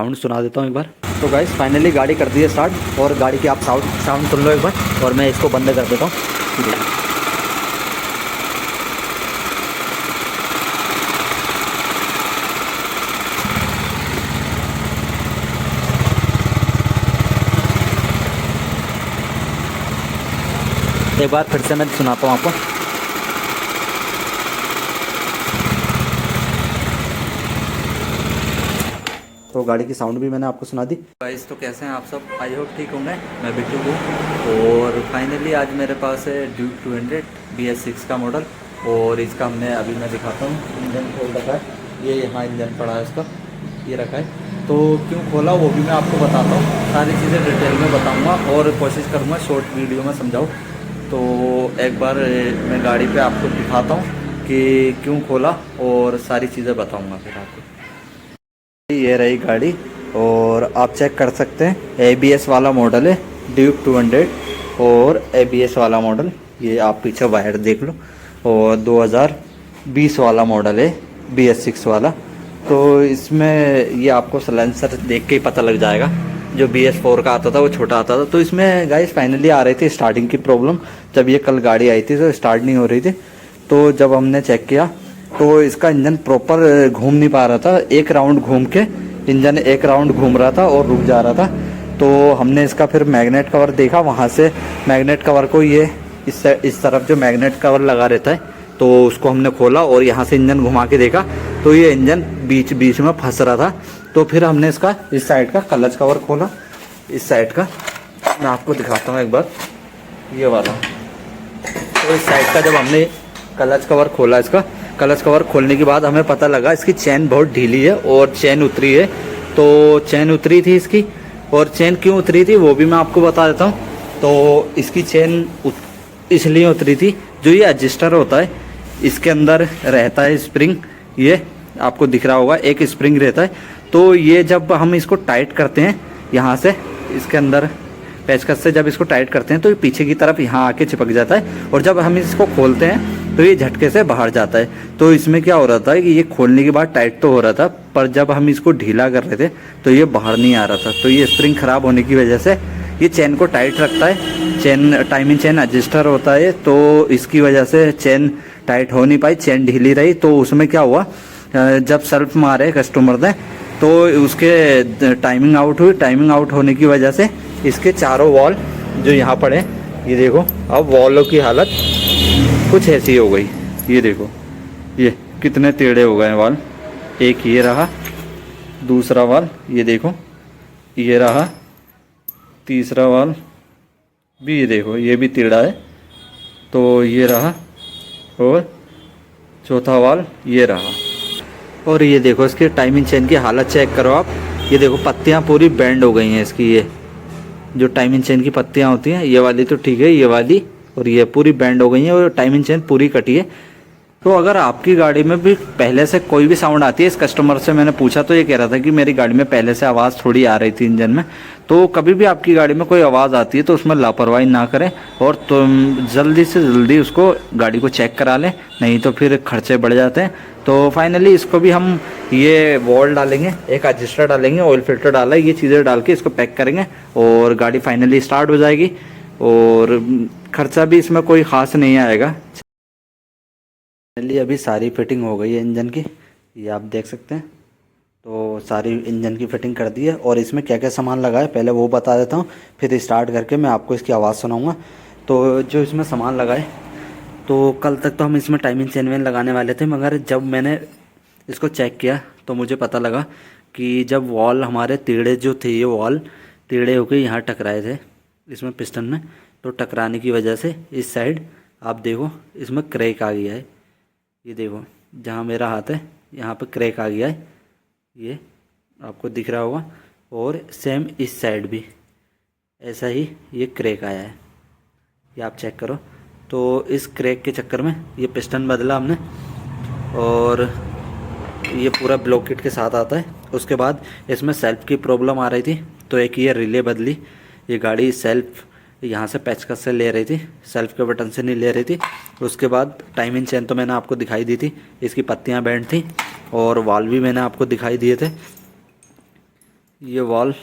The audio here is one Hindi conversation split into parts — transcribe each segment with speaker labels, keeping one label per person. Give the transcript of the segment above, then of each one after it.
Speaker 1: साउंड सुना देता हूँ एक बार। तो गाइस फाइनली गाड़ी कर दी है स्टार्ट, और गाड़ी की आप साउंड सुन लो एक बार, और मैं इसको बंद कर देता हूँ। एक बार फिर से मैं सुनाता हूँ आपको। तो गाड़ी की साउंड भी मैंने आपको सुना दी। गाइस तो कैसे हैं आप सब, आई होप ठीक होंगे। मैं बिट्टू हूँ, और फाइनली आज मेरे पास है ड्यूक 200 BS6 का मॉडल, और इसका हमने अभी मैं दिखाता हूँ, इंजन खोल रखा है। ये यहाँ इंजन पड़ा है इसका, ये रखा है। तो क्यों खोला वो भी मैं आपको बताता हूँ, सारी चीज़ें डिटेल में बताऊँगा, और कोशिश करूँगा शॉर्ट वीडियो में समझाऊँ। तो एक बार मैं गाड़ी पे आपको दिखाता हूँ कि क्यों खोला, और सारी चीज़ें बताऊँगा फिर आपको। ये रही गाड़ी, और आप चेक कर सकते हैं ABS वाला मॉडल है ड्यूक 200, और ABS वाला मॉडल ये आप पीछे वायर देख लो, और 2020 वाला मॉडल है BS6 वाला। तो इसमें ये आपको साइलेंसर देख के ही पता लग जाएगा। जो BS4 का आता था वो छोटा आता था। तो इसमें गाइस फाइनली आ रही थी स्टार्टिंग की प्रॉब्लम। जब ये कल गाड़ी आई थी तो स्टार्ट नहीं हो रही थी। तो जब हमने चेक किया तो इसका इंजन प्रॉपर घूम नहीं पा रहा था। एक राउंड घूम के इंजन एक राउंड घूम रहा था और रुक जा रहा था। तो हमने इसका फिर मैग्नेट कवर देखा, वहाँ से मैग्नेट कवर को ये इस तरफ जो मैग्नेट कवर लगा रहता है, तो उसको हमने खोला और यहाँ से इंजन घुमा के देखा तो ये इंजन बीच बीच में फंस रहा था। तो फिर हमने इसका इस साइड का क्लच कवर खोला, इस साइड का मैं आपको दिखाता हूँ एक बार, ये वाला। तो इस साइड का जब हमने क्लच कवर खोला, इसका क्लच कवर खोलने के बाद हमें पता लगा इसकी चेन बहुत ढीली है और चेन उतरी है। तो चेन उतरी थी इसकी, और चेन क्यों उतरी थी वो भी मैं आपको बता देता हूँ। तो इसकी चेन इसलिए उतरी थी, जो ये एडजस्टर होता है इसके अंदर रहता है स्प्रिंग, ये आपको दिख रहा होगा एक स्प्रिंग रहता है। तो ये जब हम इसको टाइट करते हैं यहाँ से, इसके अंदर पेचकस से जब इसको टाइट करते हैं तो ये पीछे की तरफ यहाँ आके चिपक जाता है, और जब हम इसको खोलते हैं तो ये झटके से बाहर जाता है। तो इसमें क्या हो रहा था कि ये खोलने के बाद टाइट तो हो रहा था, पर जब हम इसको ढीला कर रहे थे तो ये बाहर नहीं आ रहा था। तो ये स्प्रिंग खराब होने की वजह से ये चेन को टाइट रखता है। चेन टाइमिंग चेन एडजस्टर होता है, तो इसकी वजह से चेन टाइट हो नहीं पाई, चेन ढीली रही। तो उसमें क्या हुआ, जब सेल्फ मारे कस्टमर ने तो उसके टाइमिंग आउट हुई। टाइमिंग आउट होने की वजह से इसके चारों वॉल जो यहाँ पड़े, ये देखो अब वॉलों की हालत कुछ ऐसी हो गई। ये देखो ये कितने टेढ़े हो गए वाल। एक ये रहा, दूसरा वाल ये देखो ये रहा, तीसरा वाल भी ये देखो ये भी टेढ़ा है। तो ये रहा, और चौथा वाल ये रहा। और ये देखो इसकी टाइमिंग चेन की हालत चेक करो आप। ये देखो पत्तियां पूरी बेंड हो गई हैं इसकी। ये जो टाइमिंग चेन की पत्तियां होती हैं, ये वाली तो ठीक है, ये वाली और ये पूरी बेंड हो गई हैं, और टाइमिंग चेन पूरी कटी है। तो अगर आपकी गाड़ी में भी पहले से कोई भी साउंड आती है, इस कस्टमर से मैंने पूछा तो ये कह रहा था कि मेरी गाड़ी में पहले से आवाज़ थोड़ी आ रही थी इंजन में। तो कभी भी आपकी गाड़ी में कोई आवाज़ आती है तो उसमें लापरवाही ना करें, और तुम जल्दी से जल्दी उसको गाड़ी को चेक करा लें, नहीं तो फिर खर्चे बढ़ जाते हैं। तो फाइनली इसको भी हम ये वॉल डालेंगे, एक एडजस्टर डालेंगे, ऑयल फिल्टर डाला है, ये चीज़ें डाल के इसको पैक करेंगे और गाड़ी फाइनली स्टार्ट हो जाएगी, और खर्चा भी इसमें कोई ख़ास नहीं आएगा। फाइनली अभी सारी फिटिंग हो गई है इंजन की, ये आप देख सकते हैं। तो सारी इंजन की फिटिंग कर दी है, और इसमें क्या क्या सामान लगा है पहले वो बता देता हूँ, फिर स्टार्ट करके मैं आपको इसकी आवाज़ सुनाऊँगा। तो जो इसमें सामान लगा है, तो कल तक तो हम इसमें टाइमिंग चेन वेन लगाने वाले थे, मगर जब मैंने इसको चेक किया तो मुझे पता लगा कि जब वॉल हमारे टेढ़े जो थे, ये वॉल टेढ़े होकर यहाँ टकराए थे इसमें पिस्टन में, तो टकराने की वजह से इस साइड आप देखो इसमें क्रैक आ गया है। ये देखो जहाँ मेरा हाथ है यहाँ पे क्रैक आ गया है, ये आपको दिख रहा होगा। और सेम इस साइड भी ऐसा ही ये क्रैक आया है, ये आप चेक करो। तो इस क्रैक के चक्कर में ये पिस्टन बदला हमने, और ये पूरा ब्लॉक किट के साथ आता है। उसके बाद इसमें सेल्फ की प्रॉब्लम आ रही थी, तो एक ये रिले बदली। ये गाड़ी सेल्फ यहाँ से पेचकस से ले रही थी, सेल्फ के बटन से नहीं ले रही थी। उसके बाद टाइमिंग चेन तो मैंने आपको दिखाई दी थी, इसकी पत्तियाँ बेंड थी, और वाल भी मैंने आपको दिखाई दिए थे। ये वॉल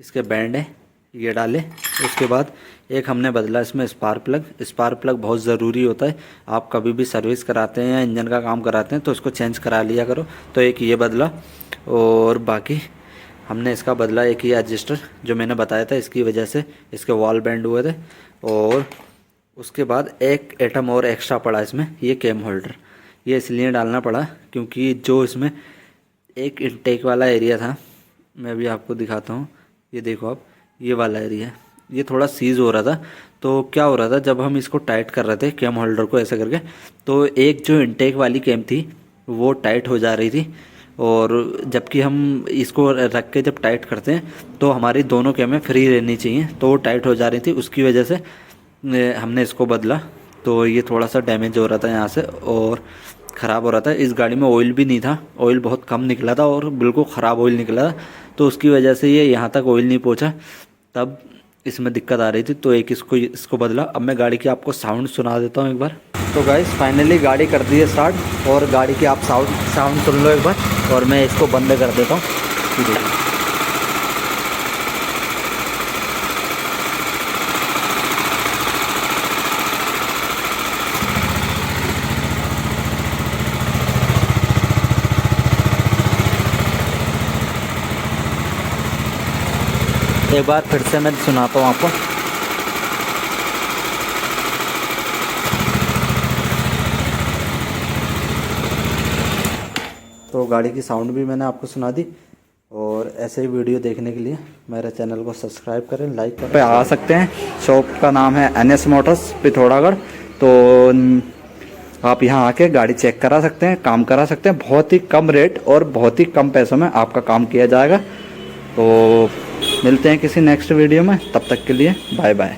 Speaker 1: इसके बैंड है, ये डाले। उसके बाद एक हमने बदला इसमें स्पार्क प्लग बहुत ज़रूरी होता है। आप कभी भी सर्विस कराते हैं या इंजन का काम कराते हैं तो इसको चेंज करा लिया करो। तो एक ये बदला, और बाकी हमने इसका बदला एक ये एडजस्टर जो मैंने बताया था, इसकी वजह से इसके वॉल बेंड हुए थे। और उसके बाद एक एटम और एक्स्ट्रा पड़ा इसमें, ये कैम होल्डर। ये इसलिए डालना पड़ा क्योंकि जो इसमें एक इनटेक वाला एरिया था, मैं भी आपको दिखाता हूँ, ये देखो आप, ये वाला एरिया ये थोड़ा सीज हो रहा था। तो क्या हो रहा था, जब हम इसको टाइट कर रहे थे कैम होल्डर को ऐसे करके, तो एक जो इनटेक वाली कैम थी वो टाइट हो जा रही थी। और जबकि हम इसको रख के जब टाइट करते हैं तो हमारी दोनों कैमें फ्री रहनी चाहिए, तो वो टाइट हो जा रही थी। उसकी वजह से हमने इसको बदला। तो ये थोड़ा सा डैमेज हो रहा था यहाँ से और ख़राब हो रहा था। इस गाड़ी में ऑयल भी नहीं था, ऑयल बहुत कम निकला था और बिल्कुल ख़राब ऑयल निकला था। तो उसकी वजह से ये यहाँ तक ऑयल नहीं पहुँचा, तब इसमें दिक्कत आ रही थी। तो एक इसको बदला। अब मैं गाड़ी की आपको साउंड सुना देता हूँ एक बार। तो गाइस फाइनली गाड़ी कर दी है स्टार्ट, और गाड़ी की आप साउंड सुन लो एक बार, और मैं इसको बंद कर देता हूँ। एक बार फिर से मैं सुनाता हूँ आपको। तो गाड़ी की साउंड भी मैंने आपको सुना दी। और ऐसे ही वीडियो देखने के लिए मेरे चैनल को सब्सक्राइब करें, लाइक करें। पे आ सकते हैं, शॉप का नाम है NS मोटर्स पिथौरागढ़। तो आप यहाँ आके गाड़ी चेक करा सकते हैं, काम करा सकते हैं। बहुत ही कम रेट और बहुत ही कम पैसों में आपका काम किया जाएगा। तो मिलते हैं किसी नेक्स्ट वीडियो में, तब तक के लिए बाय बाय।